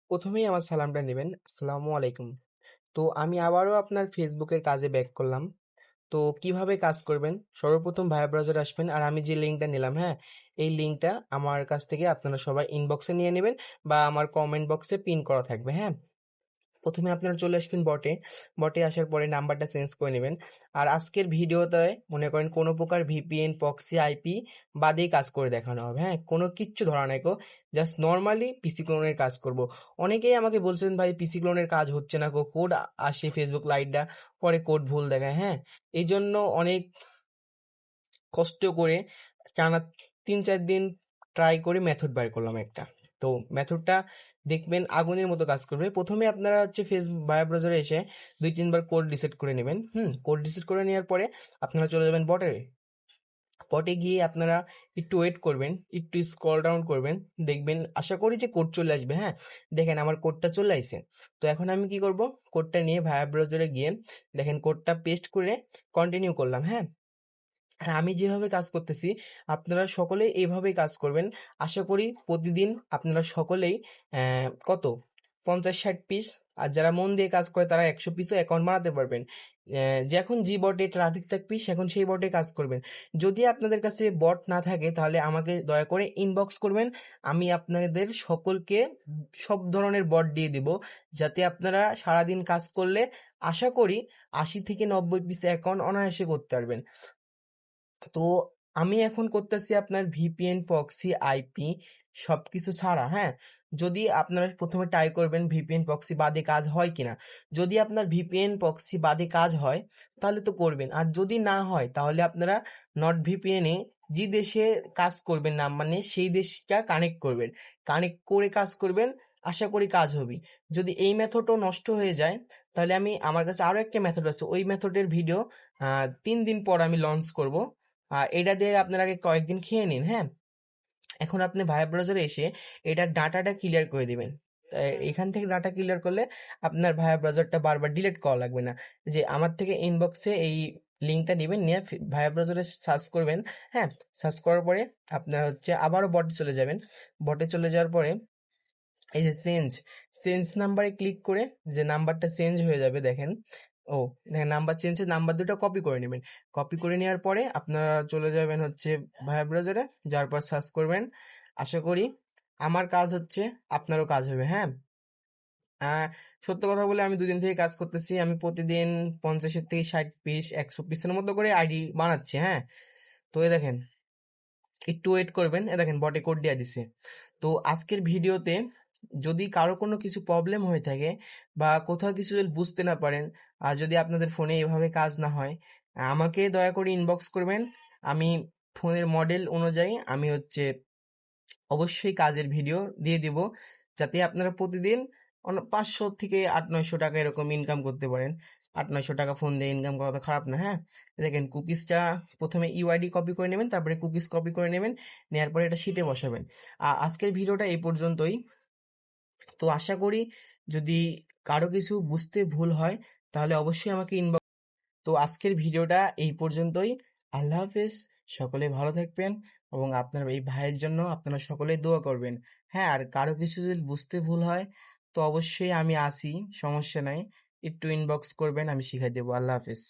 প্রথমেই আমার সালামটা নেবেন। আসসালামু আলাইকুম। তো আমি আবারও আপনার ফেসবুকের কাজে ব্যাক করলাম। তো কিভাবে কাজ করবেন? সর্বপ্রথম ভায়া ব্রাউজারে আসবেন আর আমি যে লিঙ্কটা নিলাম, হ্যাঁ? এই লিঙ্কটা আমার কাছ থেকে আপনারা সবাই ইনবক্সে নিয়ে নেবেন বা আমার কমেন্ট বক্সে পিন করা থাকবে, হ্যাঁ? প্রথমে আপনারা চলে আসবেন বটে আসার পরে নাম্বারটা চেঞ্জ করে নেবেন। আর আজকের ভিডিওতে মনে করেন কোনো প্রকার ভিপিএন, প্রক্সি, আইপি বাদেই কাজ করে দেখানো হবে, হ্যাঁ? কোনো কিচ্ছু ধরা নাই গো। জাস্ট নর্মালি পিসি ক্লোনের কাজ করব। অনেকেই আমাকে বলছেন ভাই পিসি ক্লোনের কাজ হচ্ছে না গো, কোড আসে ফেসবুক লাইটটা, পরে কোড ভুল দেখায়, হ্যাঁ? এই জন্য অনেক কষ্ট করে টানা ৩-৪ দিন ট্রাই করে মেথড বের করলাম একটা। তো মেথডটা দেখবেন আগুনের মতো কাজ করবে। প্রথমে আপনারা হচ্ছে ফেসবুক বায়ো ব্রাউজারে এসে ২-৩ বার কোড রিসেট করে নেবেন। কোড রিসেট করে নেওয়ার পরে আপনারা চলে যাবেন বটে গিয়ে আপনারা একটু ওয়েট করবেন, একটু স্ক্রল ডাউন করবেন, দেখবেন আশা করি যে কোড চলে আসবে, হ্যাঁ? দেখেন আমার কোডটা চলে আইছে। তো এখন আমি কি করব? কোডটা নিয়ে ভায়া ব্রাউজারে গিয়ে দেখেন কোডটা পেস্ট করে কন্টিনিউ করলাম, হ্যাঁ? আর আমি যেভাবে কাজ করতেছি আপনারা সকলেই এইভাবেই কাজ করবেন। আশা করি প্রতিদিন আপনারা সকলেই কত ৫০-৬০ পিস, আর যারা মন দিয়ে কাজ করে তারা ১০০ পিসও অ্যাকাউন্ট বানাতে পারবেন। যে এখন যে বটে ট্রাফিক থাকবি এখন সেই বটে কাজ করবেন। যদি আপনাদের কাছে বট না থাকে তাহলে আমাকে দয়া করে ইনবক্স করবেন। আমি আপনাদের সকলকে সব ধরনের বট দিয়ে দিব, যাতে আপনারা সারাদিন কাজ করলে আশা করি ৮০ থেকে ৯০ পিস অ্যাকাউন্ট অনায়াসে করতে পারবেন। তো আমি এখন করতেছি আপনার ভিপিএন, প্রক্সি, আইপি সবকিছু ছাড়া, হ্যাঁ? যদি আপনারা প্রথমে ট্রাই করবেন ভিপিএন, প্রক্সি বাদে কাজ হয় কিনা। যদি আপনার ভিপিএন, প্রক্সি বাদে কাজ হয় তাহলে তো করবেন। আর যদি না হয় তাহলে আপনারা নট ভিপিএনে যে দেশে কাজ করবেন না মানে সেই দেশটা কানেক্ট করবেন। কানেক্ট করে কাজ করবেন, আশা করি কাজ হবে। যদি এই মেথডও নষ্ট হয়ে যায় তাহলে আমার কাছে আরো একটা মেথড আছে। ওই মেথডের ভিডিও ৩ দিন পর আমি লঞ্চ করব। এটা দিয়ে আপনার আগে কয়েকদিন খেয়ে নিন, হ্যাঁ? এখন আপনি ভায়া ব্রাউজারে এসে এটার ডাটাটা ক্লিয়ার করে দিবেন। এখান থেকে ডাটা ক্লিয়ার করলে আপনার ভায়া ব্রাউজারটা বারবার ডিলিট করা লাগবে না। যে আমার থেকে ইনবক্সে এই লিঙ্কটা নেবেন, নিয়ে ভায়া ব্রাউজারে সার্চ করবেন, হ্যাঁ? সার্চ করার পরে আপনার হচ্ছে আবারও বটে চলে যাবেন। বটে চলে যাওয়ার পরে এই যে চেঞ্জ নাম্বারে ক্লিক করে যে নাম্বারটা চেঞ্জ হয়ে যাবে দেখেন। ও দেখেন নাম্বার চেঞ্জের নাম্বার দুটো কপি করে নেবেন। কপি করে নেওয়ার পরে আপনারা চলে যাবেন হচ্ছে ভায়া ব্রাউজারে, যাওয়ার পর সার্চ করবেন। আশা করি আমার কাজ হচ্ছে আপনারও কাজ হবে, হ্যাঁ? সত্য কথা বলে আমি ২ দিন থেকে কাজ করতেছি। আমি প্রতিদিন ৫০-৬০ পিস ১০০ পিসের মতো করে আইডি বানাচ্ছি, হ্যাঁ? তো এই দেখেন একটু ওয়েট করবেন, এ দেখেন বটে কোড দিয়ে দিছে। তো আজকের ভিডিওতে যদি কারো কোনো কিছু প্রবলেম হয়ে থাকে বা কোথাও কিছু যদি বুঝতে না পারেন, আর যদি আপনাদের ফোনে এভাবে কাজ না হয়, আমাকে দয়া করে ইনবক্স করবেন। আমি ফোনের মডেল অনুযায়ী আমি হচ্ছে অবশ্যই কাজের ভিডিও দিয়ে দিব, যাতে আপনারা প্রতিদিন ৫০০ থেকে ৮-৯০০ টাকা এরকম ইনকাম করতে পারেন। ৮-৯০০ টাকা ফোন দিয়ে ইনকাম করা তো খারাপ না, হ্যাঁ? দেখেন কুকিজটা প্রথমে ইউআইডি কপি করে নেবেন, তারপরে কুকিজ কপি করে নেবেন, নেওয়ার পরে এটা শিটে বসাবেন। আজকের ভিডিওটা এই পর্যন্তই। তো আশা করি যদি কারো কিছু বুঝতে ভুল হয় তাহলে অবশ্যই আমাকে ইনবক্স। তো আজকের ভিডিওটা এই পর্যন্তই। আল্লাহ হাফেজ। সকলে ভালো থাকবেন এবং আপনার এই ভাইয়ের জন্য আপনারা সকলে দোয়া করবেন। হ্যাঁ, আর কারো কিছু যদি বুঝতে ভুল হয় তো অবশ্যই আমি আসি, সমস্যা নাই। একটু ইনবক্স করবেন, আমি শিখাই দেবো। আল্লাহ হাফেজ।